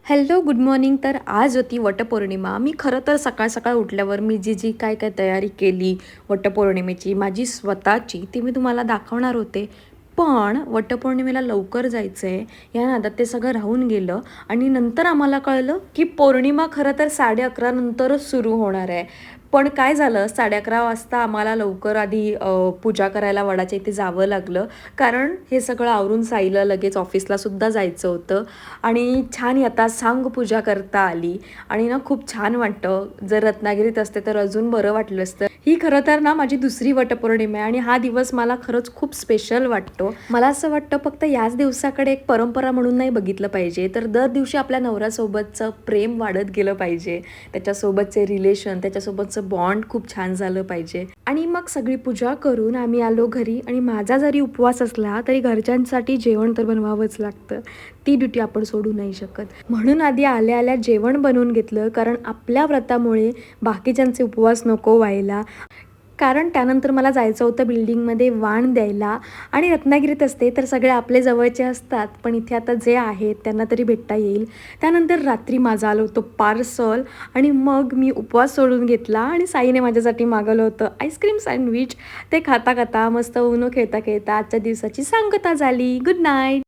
Hello, good morning. तर आज होती वटपौर्णिमा. मी खरं तर सकाळ सकाळ उठल्यावर मी जी काय काय तयारी केली वटपौर्णिमेची, माझी स्वतःची, ती मी तुम्हाला दाखवणार होते. पण वटपौर्णिमेला लवकर जायचं आहे या नादात ते सगळं राहून गेलं आणि नंतर आम्हाला कळलं की पौर्णिमा खरं तर 11:30 नंतरच सुरू होणार आहे. पण काय झालं, 11:30 वाजता आम्हाला लवकर आधी पूजा करायला वडाच्या इथे जावं लागलं. कारण हे सगळं आवरून साईला लगेच ऑफिसला सुद्धा जायचं होतं आणि छान आता सांग पूजा करता आली आणि ना खूप छान वाटतं. जर रत्नागिरीत असते तर अजून बरं वाटलं असतं. ही खरं तर ना माझी दुसरी वटपौर्णिमा आहे आणि हा दिवस मला खरंच खूप स्पेशल वाटतो. मला असं वाटतं फक्त याच दिवसाकडे एक परंपरा म्हणून नाही बघितलं पाहिजे, तर दर दिवशी आपल्या नवऱ्यासोबतचं प्रेम वाढत गेलं पाहिजे, त्याच्यासोबतचे रिलेशन, त्याच्यासोबतचं बॉन्ड खूप छान झालं पाहिजे. आणि मग सगळी पूजा करून आम्ही आलो घरी आणि माझा जरी उपवास असला तरी घरच्यांसाठी जेवण तर बनवावंच लागतं. ती ड्युटी आपण सोडू नाही शकत. म्हणून आधी आल्या आल्या जेवण बनवून घेतलं, कारण आपल्या व्रतामुळे बाकीच्यांचे उपवास नको व्हायला. कारण त्यानंतर मला जायचं होतं बिल्डिंगमध्ये वाण द्यायला आणि रत्नागिरीत असते तर सगळे आपले जवळचे असतात, पण इथे आता जे आहेत त्यांना तरी भेटता येईल. त्यानंतर रात्री माझं आलं होतं पार्सल आणि मग मी उपवास सोडून घेतला आणि साईने माझ्यासाठी मागवलं होतं आईस्क्रीम सँडविच. ते खाता खाता मस्त उनो खेळता खेळता आजच्या दिवसाची सांगता झाली. Good night.